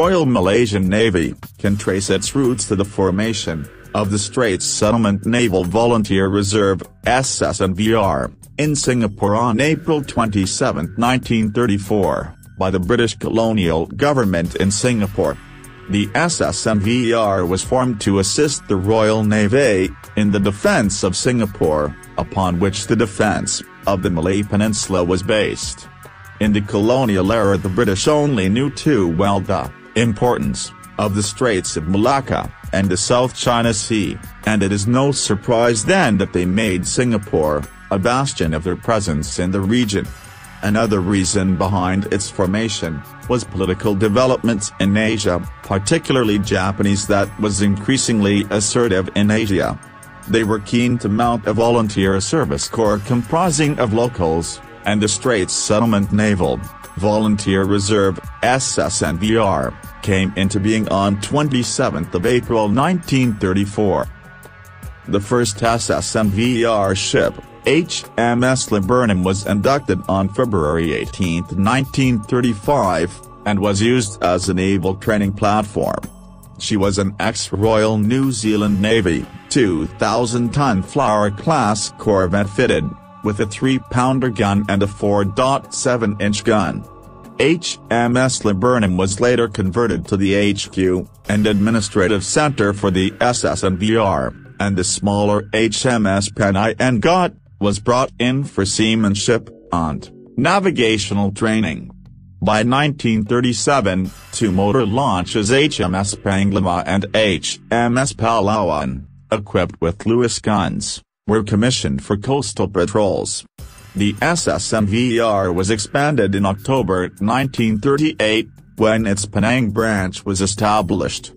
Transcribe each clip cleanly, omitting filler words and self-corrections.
Royal Malaysian Navy can trace its roots to the formation of the Straits Settlement Naval Volunteer Reserve (SSNVR) in Singapore on April 27, 1934, by the British colonial government in Singapore. The SSNVR was formed to assist the Royal Navy in the defence of Singapore, upon which the defence of the Malay Peninsula was based. In the colonial era, the British only knew too well the importance of the Straits of Malacca and the South China Sea, and it is no surprise then that they made Singapore a bastion of their presence in the region. Another reason behind its formation was political developments in Asia, particularly Japanese, that was increasingly assertive in Asia. They were keen to mount a volunteer service corps comprising of locals, and the Straits Settlement Naval Volunteer Reserve (SSNVR) came into being on 27 April 1934. The first SSNVR ship, HMS Laburnum, was inducted on February 18, 1935, and was used as a naval training platform. She was an ex-Royal New Zealand Navy, 2,000-ton Flower-class corvette fitted with a 3-pounder gun and a 4.7-inch gun. HMS Laburnum was later converted to the HQ and administrative center for the SSNVR, and the smaller HMS Panay and Got was brought in for seamanship and navigational training. By 1937, two motor launches, HMS Panglima and HMS Palawan, equipped with Lewis guns, were commissioned for coastal patrols. The SSNVR was expanded in October 1938, when its Penang branch was established.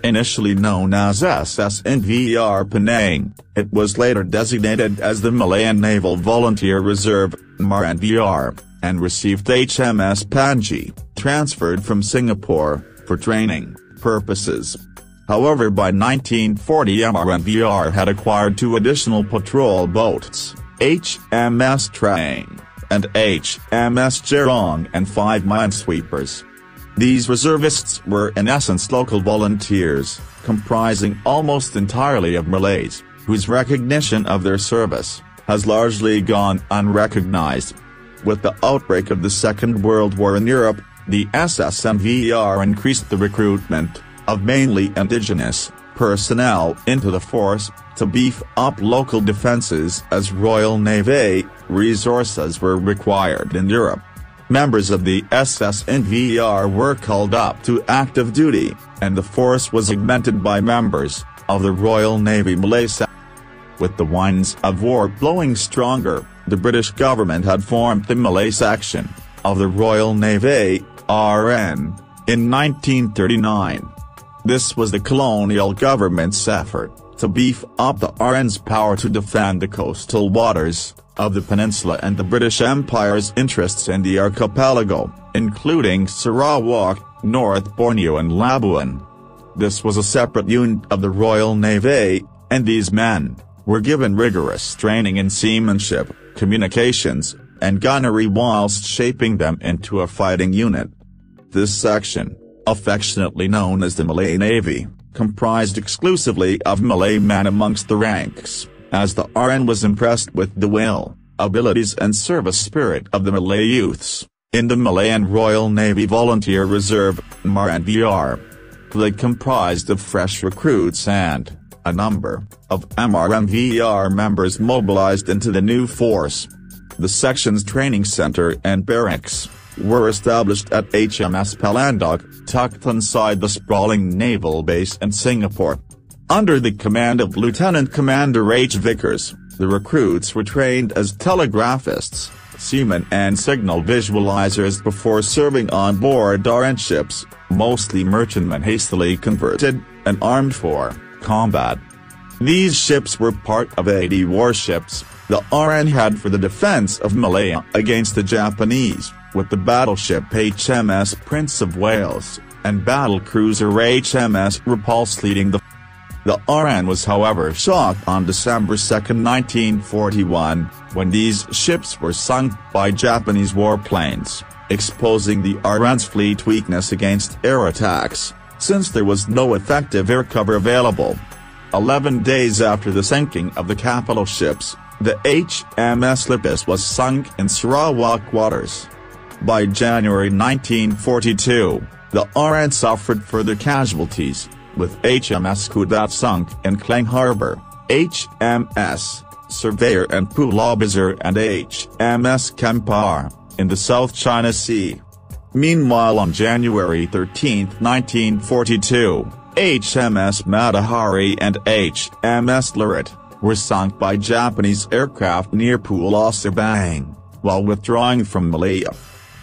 Initially known as SSNVR Penang, it was later designated as the Malayan Naval Volunteer Reserve (MARNVR), and received HMS Panji, transferred from Singapore, for training purposes. However, by 1940 MRNVR had acquired two additional patrol boats, HMS Train and HMS Jerong, and 5 minesweepers. These reservists were in essence local volunteers, comprising almost entirely of Malays, whose recognition of their service has largely gone unrecognized. With the outbreak of the Second World War in Europe, the SSNVR increased the recruitment of mainly indigenous personnel into the force, to beef up local defences as Royal Navy resources were required in Europe. Members of the SSNVR were called up to active duty, and the force was augmented by members of the Royal Navy Malaysia. With the winds of war blowing stronger, the British government had formed the Malay section of the Royal Navy, RN, in 1939. This was the colonial government's effort to beef up the RN's power to defend the coastal waters of the peninsula and the British Empire's interests in the archipelago, including Sarawak, North Borneo and Labuan. This was a separate unit of the Royal Navy, and these men were given rigorous training in seamanship, communications, and gunnery whilst shaping them into a fighting unit. This section, affectionately known as the Malay Navy, comprised exclusively of Malay men amongst the ranks, as the RN was impressed with the will, abilities and service spirit of the Malay youths in the Malayan Royal Navy Volunteer Reserve, MRNVR. They comprised of fresh recruits and a number of MRNVR members mobilized into the new force. The section's training center and barracks were established at HMS Palandok, tucked inside the sprawling naval base in Singapore. Under the command of Lieutenant Commander H. Vickers, the recruits were trained as telegraphists, seamen and signal visualizers before serving on board RN ships, mostly merchantmen hastily converted and armed for combat. These ships were part of 80 warships the RN had for the defense of Malaya against the Japanese, with the battleship HMS Prince of Wales and battlecruiser HMS Repulse leading the. The RN was however shocked on December 2, 1941, when these ships were sunk by Japanese warplanes, exposing the RN's fleet weakness against air attacks, since there was no effective air cover available. 11 days after the sinking of the capital ships, the HMS Lipis was sunk in Sarawak waters. By January 1942, the RN suffered further casualties, with HMS Kudat sunk in Klang Harbour, HMS Surveyor and Pulau Besar and HMS Kampar, in the South China Sea. Meanwhile, on January 13, 1942, HMS Matahari and HMS Lurit were sunk by Japanese aircraft near Pulau Sabang, while withdrawing from Malaya.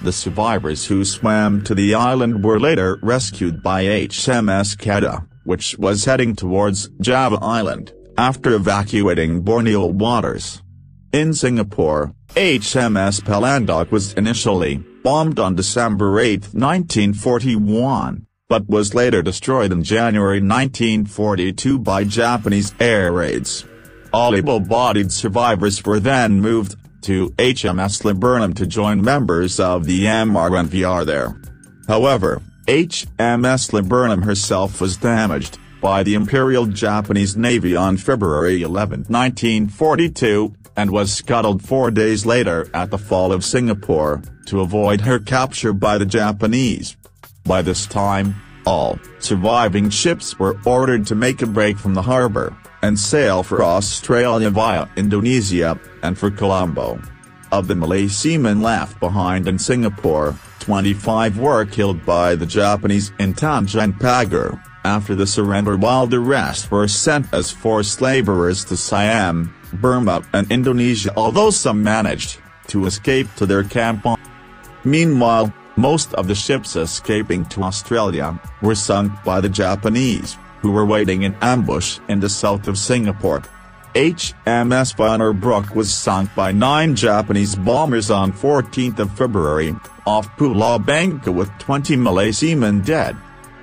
The survivors who swam to the island were later rescued by HMS Kedah, which was heading towards Java Island, after evacuating Borneo waters. In Singapore, HMS Pelandok was initially bombed on December 8, 1941, but was later destroyed in January 1942 by Japanese air raids. All able-bodied survivors were then moved to HMS Laburnum to join members of the MRNVR there. However, HMS Laburnum herself was damaged by the Imperial Japanese Navy on February 11, 1942, and was scuttled 4 days later at the Fall of Singapore, to avoid her capture by the Japanese. By this time, all surviving ships were ordered to make a break from the harbour, and sail for Australia via Indonesia, and for Colombo. Of the Malay seamen left behind in Singapore, 25 were killed by the Japanese in Tanjung Pagar, after the surrender, while the rest were sent as forced labourers to Siam, Burma and Indonesia, although some managed to escape to their camp. Meanwhile, most of the ships escaping to Australia were sunk by the Japanese, who were waiting in ambush in the south of Singapore. HMS Vanner Brook was sunk by 9 Japanese bombers on 14 February, off Pulau Bangka with 20 Malay seamen dead.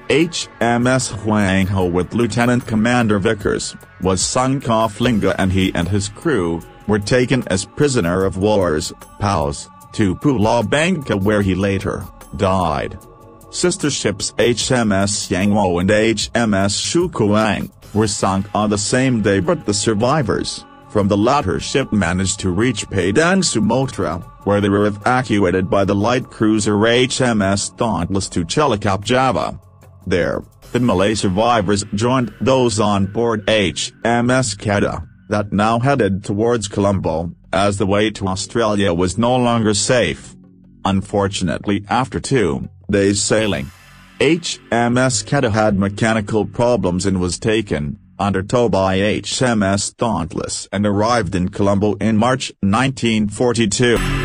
HMS Huang Ho with Lieutenant Commander Vickers was sunk off Lingga, and he and his crew were taken as prisoner of wars, POWs, to Pulau Bangka, where he later died. Sister ships HMS Yangwo and HMS Shukuang were sunk on the same day, but the survivors from the latter ship managed to reach Padang Sumatra, where they were evacuated by the light cruiser HMS Dauntless to Chelicap, Java. There, the Malay survivors joined those on board HMS Kedah, that now headed towards Colombo, as the way to Australia was no longer safe. Unfortunately, after 2 days sailing, HMS Kedah had mechanical problems and was taken under tow by HMS Dauntless and arrived in Colombo in March 1942.